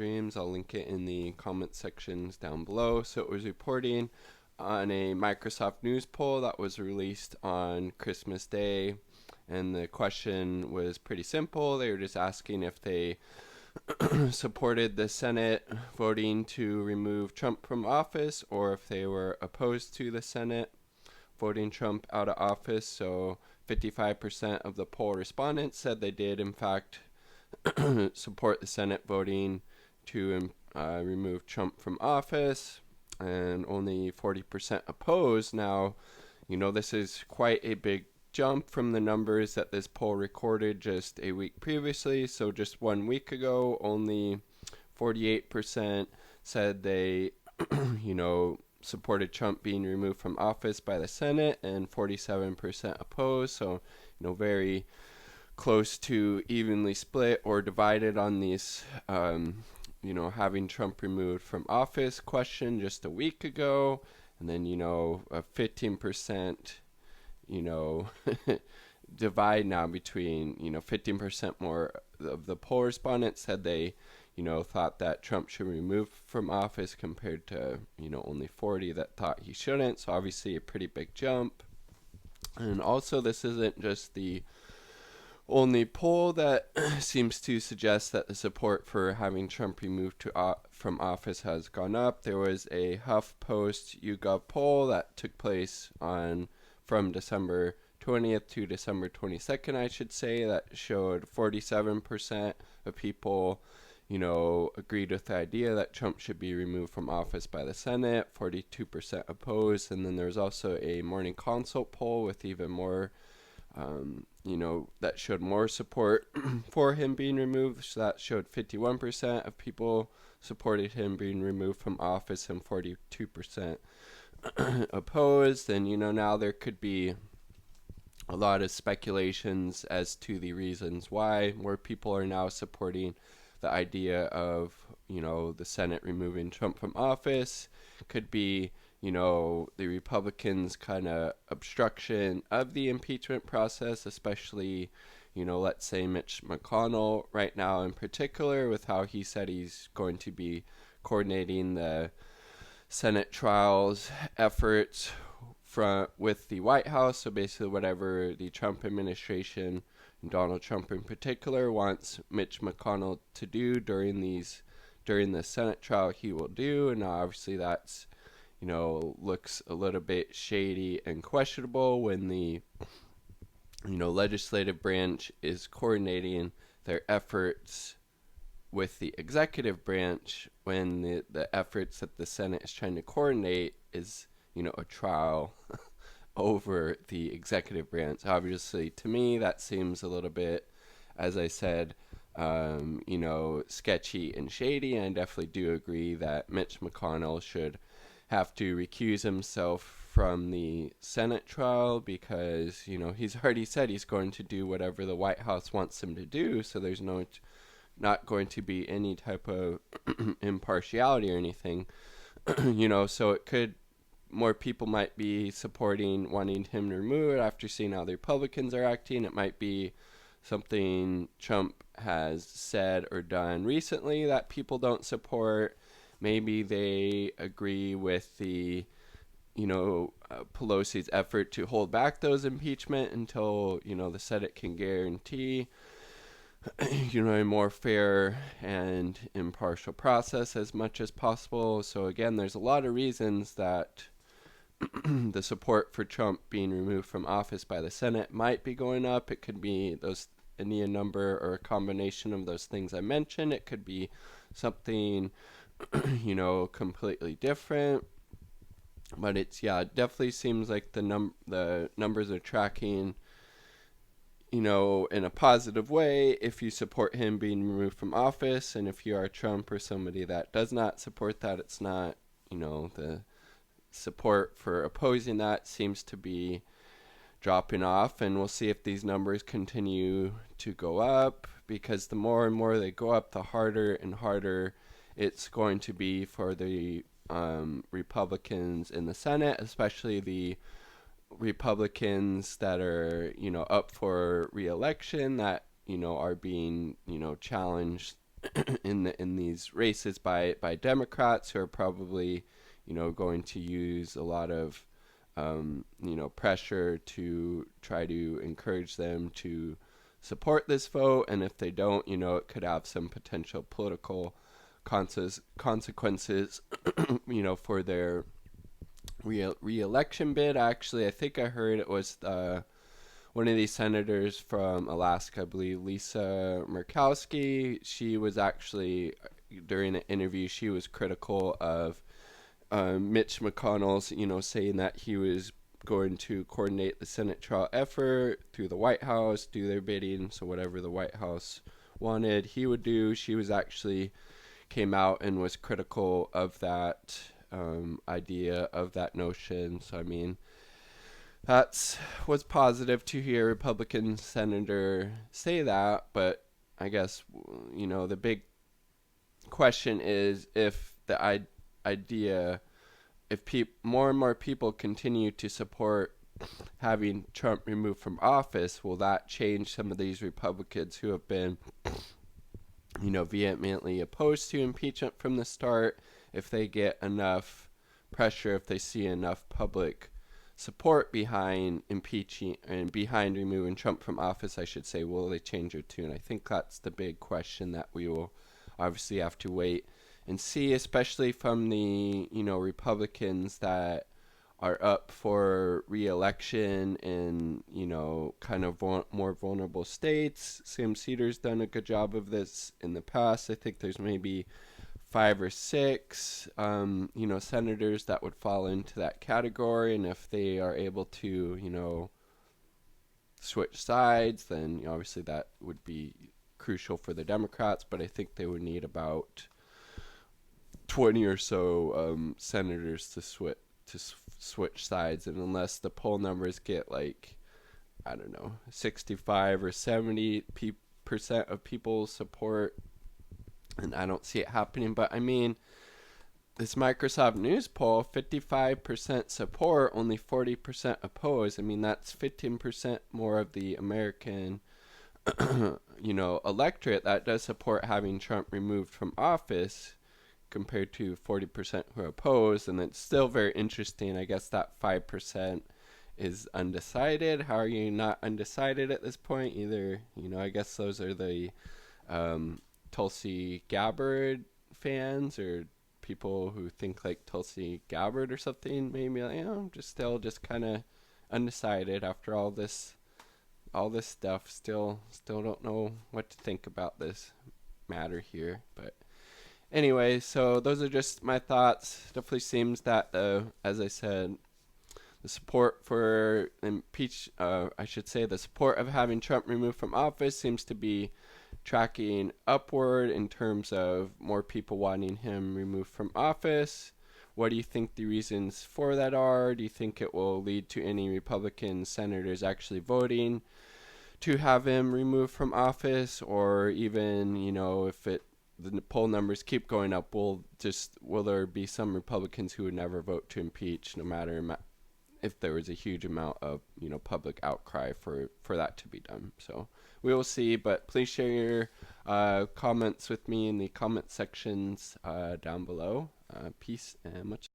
streams. I'll link it in the comment sections down below. So it was reporting on a Microsoft News poll that was released on Christmas Day. And the question was pretty simple. They were just asking if they supported the Senate voting to remove Trump from office or if they were opposed to the Senate voting Trump out of office. So 55% of the poll respondents said they did, in fact, support the Senate voting to remove Trump from office, and only 40% opposed. Now, this is quite a big jump from the numbers that this poll recorded just a week previously. So just 1 week ago, only 48% said they, supported Trump being removed from office by the Senate, and 47% opposed. So, very close to evenly split or divided on these, having Trump removed from office question just a week ago. And then, a 15%, divide now between, 15% more of the poll respondents said they, thought that Trump should be removed from office compared to, only 40 that thought he shouldn't. So obviously a pretty big jump. And also, this isn't just the only poll that seems to suggest that the support for having Trump removed from office has gone up. There was a HuffPost YouGov poll that took place from December 20th to December 22nd, I should say, that showed 47% of people, agreed with the idea that Trump should be removed from office by the Senate, 42% opposed. And then there's also a Morning Consult poll with even more, that showed more support for him being removed. So that showed 51% of people supported him being removed from office and 42% opposed. And, now there could be a lot of speculations as to the reasons why more people are now supporting the idea of, the Senate removing Trump from office. Could be, the Republicans' kind of obstruction of the impeachment process, especially, let's say Mitch McConnell right now in particular, with how he said he's going to be coordinating the Senate trials efforts with the White House. So basically whatever the Trump administration, Donald Trump in particular, wants Mitch McConnell to do during the Senate trial, he will do. And obviously that's, looks a little bit shady and questionable when the, legislative branch is coordinating their efforts with the executive branch, when the efforts that the Senate is trying to coordinate is, a trial over the executive branch. Obviously, to me, that seems a little bit, as I said, sketchy and shady. And I definitely do agree that Mitch McConnell should have to recuse himself from the Senate trial because, he's already said he's going to do whatever the White House wants him to do. So there's not going to be any type of impartiality or anything, so it could, more people might be wanting him to remove it after seeing how the Republicans are acting. It might be something Trump has said or done recently that people don't support. Maybe they agree with the, Pelosi's effort to hold back those impeachment until, the Senate can guarantee, a more fair and impartial process as much as possible. So again, there's a lot of reasons that the support for Trump being removed from office by the Senate might be going up. It could be any number or a combination of those things I mentioned. It could be something, completely different. But it definitely seems like the numbers are tracking, in a positive way if you support him being removed from office. And if you are Trump or somebody that does not support that, it's not, the support for opposing that seems to be dropping off. And we'll see if these numbers continue to go up, because the more and more they go up, the harder and harder it's going to be for the Republicans in the Senate, especially the Republicans that are, up for re-election, that, are being, challenged in these races by Democrats, who are probably, going to use a lot of pressure to try to encourage them to support this vote. And if they don't, it could have some potential political consequences, for their re-election bid. Actually, I think I heard it was one of these senators from Alaska, I believe, Lisa Murkowski. She was actually, during an interview, she was critical of Mitch McConnell's, saying that he was going to coordinate the Senate trial effort through the White House, do their bidding, so whatever the White House wanted, he would do. She was actually came out and was critical of that idea, of that notion. So, I mean, that was positive to hear a Republican senator say that, but I guess, the big question is if the idea, if more and more people continue to support having Trump removed from office, will that change some of these Republicans who have been, vehemently opposed to impeachment from the start? If they get enough pressure, if they see enough public support behind impeaching and behind removing Trump from office, I should say, will they change their tune? I think that's the big question that we will obviously have to wait and see, especially from the Republicans that are up for re-election in kind of more vulnerable states. Sam Cedars done a good job of this in the past. I think there's maybe 5 or 6 senators that would fall into that category, and if they are able to switch sides, then obviously that would be crucial for the Democrats. But I think they would need about 20 or so senators to switch sides, and unless the poll numbers get like, I don't know, 65 or 70% of people support, and I don't see it happening. But I mean, this Microsoft News poll, 55% support, only 40% oppose. I mean, that's 15% more of the American electorate that does support having Trump removed from office, compared to 40% who are opposed. And it's still very interesting. I guess that 5% is undecided. How are you not undecided at this point? Either, I guess those are the Tulsi Gabbard fans, or people who think like Tulsi Gabbard or something. Maybe, I'm just kind of undecided after all this stuff. Still don't know what to think about this matter here. But anyway, so those are just my thoughts. Definitely seems that, as I said, the support for the support of having Trump removed from office seems to be tracking upward in terms of more people wanting him removed from office. What do you think the reasons for that are? Do you think it will lead to any Republican senators actually voting to have him removed from office? Or even, if the poll numbers keep going up, will there be some Republicans who would never vote to impeach, no matter if there was a huge amount of public outcry for that to be done? So we will see. But please share your comments with me in the comment sections down below. Peace and much